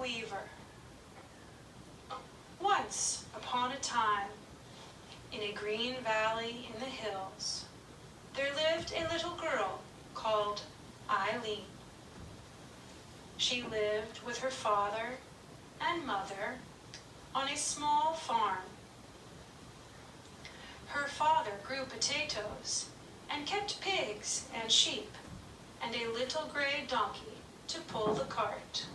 Weaver. Once upon a time, in a green valley in the hills, there lived a little girl called Eileen. She lived with her father and mother on a small farm. Her father grew potatoes and kept pigs and sheep and a little gray donkey to pull the cart.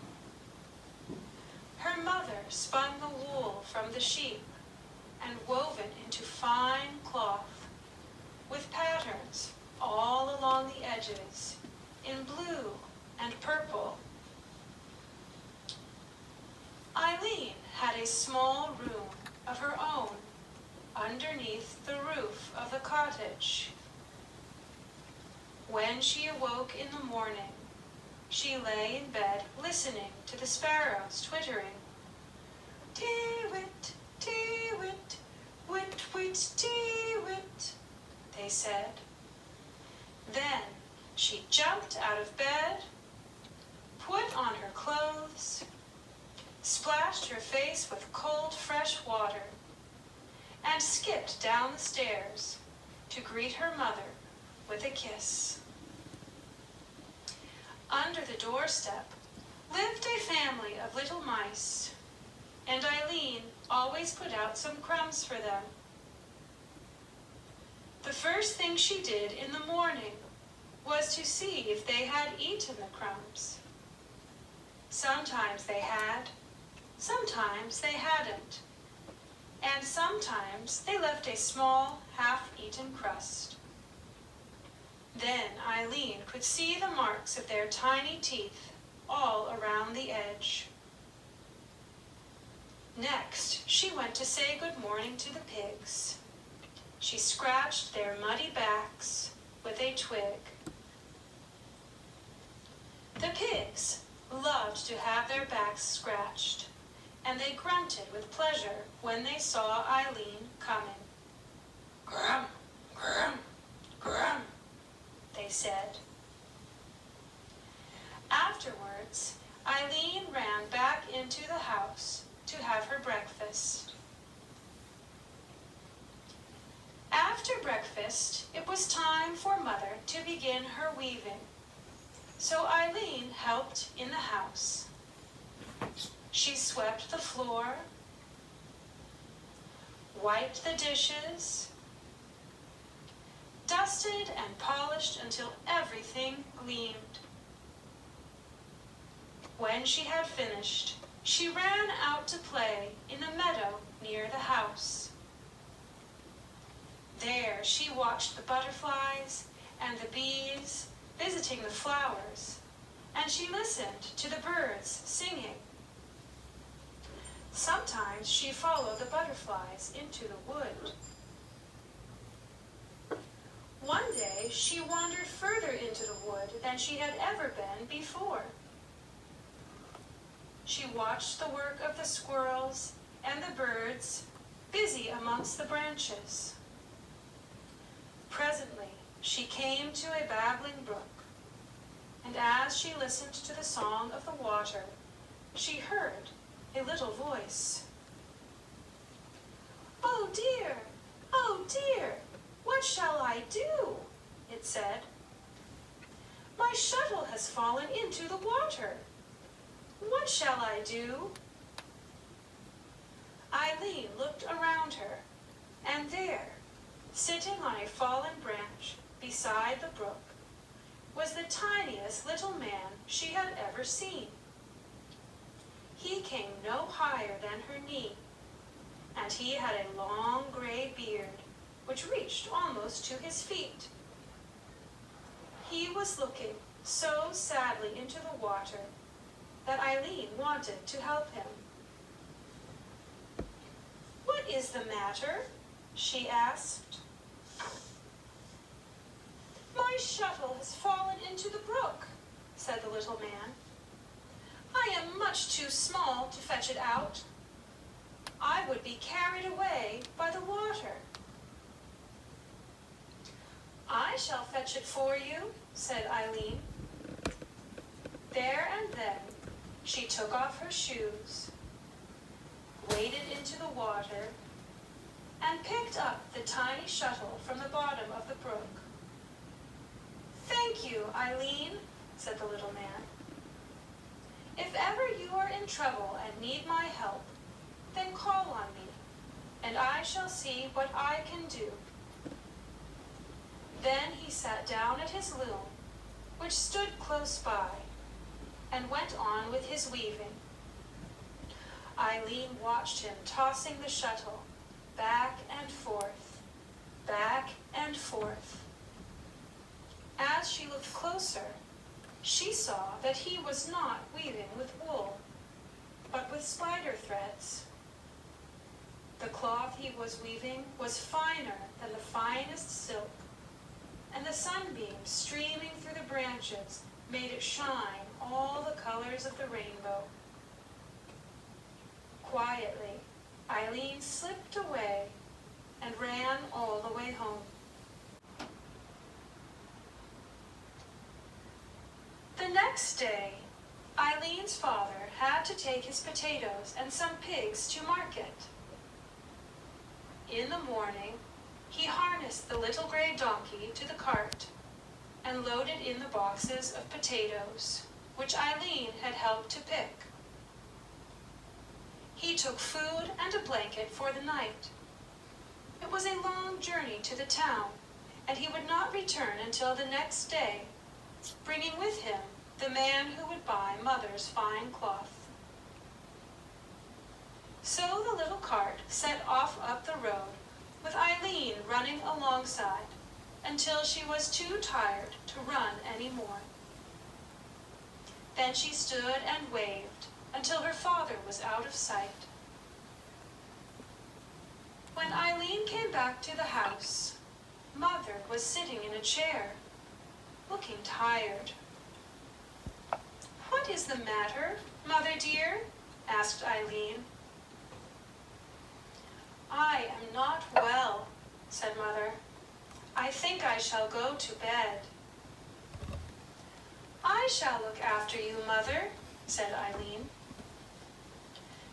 Her mother spun the wool from the sheep and wove it into fine cloth with patterns all along the edges in blue and purple. Eileen had a small room of her own underneath the roof of the cottage. When she awoke in the morning, she lay in bed listening to the sparrows twittering. Tee-wit, tee-wit, wit-wit, tee-wit, they said. Then she jumped out of bed, put on her clothes, splashed her face with cold fresh water, and skipped down the stairs to greet her mother with a kiss. Under the doorstep lived a family of little mice, and Eileen always put out some crumbs for them. The first thing she did in the morning was to see if they had eaten the crumbs. Sometimes they had, sometimes they hadn't, and sometimes they left a small, half-eaten crust. Then Eileen could see the marks of their tiny teeth all around the edge. Next, she went to say good morning to the pigs. She scratched their muddy backs with a twig. The pigs loved to have their backs scratched, and they grunted with pleasure when they saw Eileen coming. Grum, grum, grum, they said. Afterwards, Eileen ran back into the house to have her breakfast. After breakfast, it was time for Mother to begin her weaving, so Eileen helped in the house. She swept the floor, wiped the dishes, dusted and polished until everything gleamed. When she had finished, she ran out to play in the meadow near the house. There she watched the butterflies and the bees visiting the flowers, and she listened to the birds singing. Sometimes she followed the butterflies into the wood. One day she wandered further into the wood than she had ever been before. She watched the work of the squirrels and the birds busy amongst the branches. Presently she came to a babbling brook, and as she listened to the song of the water, she heard a little voice. "Oh dear, oh dear, what shall I do?" it said. "My shuttle has fallen into the water. What shall I do?" Eileen looked around her, and there, sitting on a fallen branch beside the brook, was the tiniest little man she had ever seen. He came no higher than her knee, and he had a long gray beard which reached almost to his feet. He was looking so sadly into the water that Eileen wanted to help him. "What is the matter?" she asked. "My shuttle has fallen into the brook," said the little man. "I am much too small to fetch it out. I would be carried away by the water." "I shall fetch it for you," said Eileen. There and then, she took off her shoes, waded into the water, and picked up the tiny shuttle from the bottom of the brook. "Thank you, Eileen," said the little man. "If ever you are in trouble and need my help, then call on me, and I shall see what I can do." Then he sat down at his loom, which stood close by, and went on with his weaving. Eileen watched him tossing the shuttle back and forth, back and forth. As she looked closer, she saw that he was not weaving with wool, but with spider threads. The cloth he was weaving was finer than the finest silk, and the sunbeams streaming through the branches made it shine all the colors of the rainbow. Quietly, Eileen slipped away and ran all the way home. The next day, Eileen's father had to take his potatoes and some pigs to market. In the morning, he harnessed the little gray donkey to the cart and loaded in the boxes of potatoes, which Eileen had helped to pick. He took food and a blanket for the night. It was a long journey to the town, and he would not return until the next day, bringing with him the man who would buy Mother's fine cloth. So the little cart set off up the road, with Eileen running alongside, until she was too tired to run any more. Then she stood and waved until her father was out of sight. When Eileen came back to the house, Mother was sitting in a chair, looking tired. "What is the matter, Mother dear?" asked Eileen. "I am not well," said Mother. "I think I shall go to bed." "I shall look after you, Mother," said Eileen.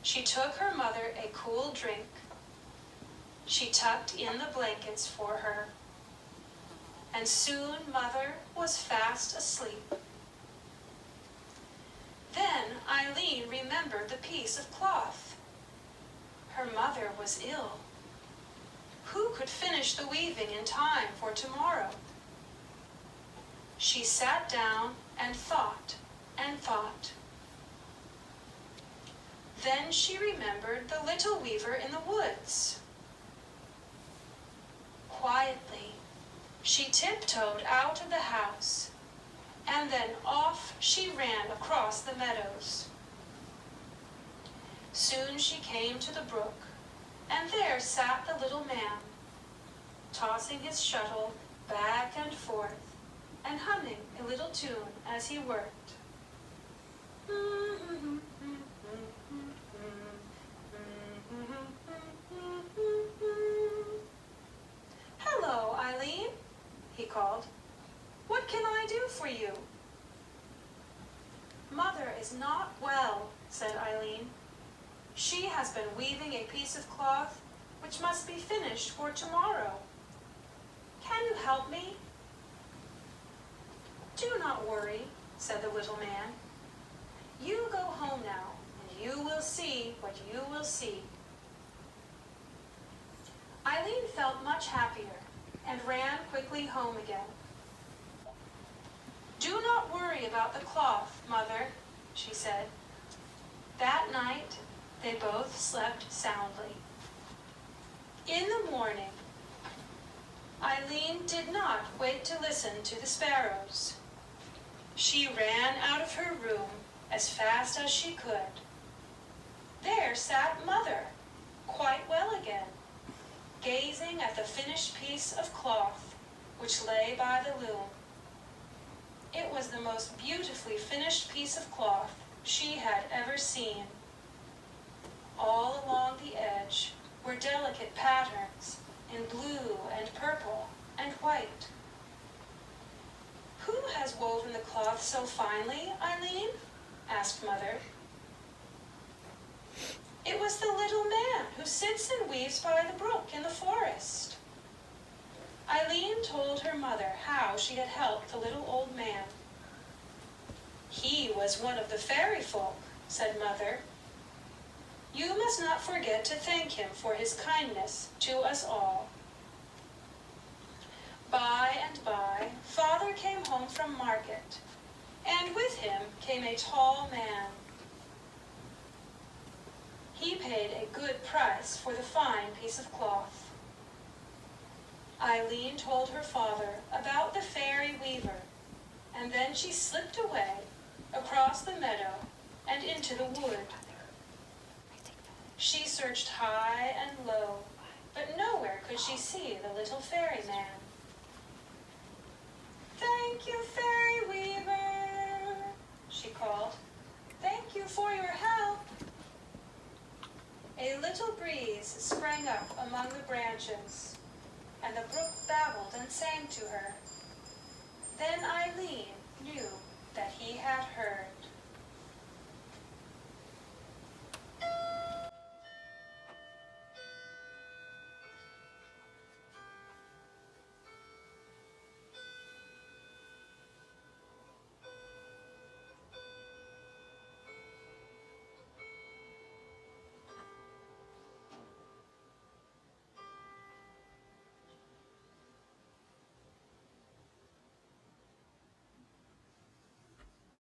She took her mother a cool drink. She tucked in the blankets for her, and soon Mother was fast asleep. Then Eileen remembered the piece of cloth. Her mother was ill. Who could finish the weaving in time for tomorrow? She sat down and thought and thought. Then she remembered the little weaver in the woods. Quietly, she tiptoed out of the house, and then off she ran across the meadows. Soon she came to the brook, and there sat the little man, tossing his shuttle back and forth, and humming a little tune as he worked. "Hello, Eileen," he called. "What can I do for you?" "Mother is not well," said Eileen. "She has been weaving a piece of cloth which must be finished for tomorrow. Can you help me?" "Do not worry," said the little man. "You go home now, and you will see what you will see." Eileen felt much happier and ran quickly home again. "Do not worry about the cloth, Mother," she said. That night, they both slept soundly. In the morning, Eileen did not wait to listen to the sparrows. She ran out of her room as fast as she could. There sat Mother, quite well again, gazing at the finished piece of cloth which lay by the loom. It was the most beautifully finished piece of cloth she had ever seen. All along the edge were delicate patterns in blue and purple and white. "Who has woven the cloth so finely, Eileen?" asked Mother. It was the little man who sits and weaves by the brook in the forest. Eileen told her mother how she had helped the little old man. He was one of the fairy folk, said Mother. You must not forget to thank him for his kindness to us all. By and by, Father came home from market, and with him came a tall man. He paid a good price for the fine piece of cloth. Eileen told her father about the Fairy Weaver, and then she slipped away across the meadow and into the wood. She searched high and low, but nowhere could she see the little fairy man. "Thank you, Fairy Weaver," she called. "Thank you for your help." A little breeze sprang up among the branches, and the brook babbled and sang to her. Then Eileen knew that he had heard.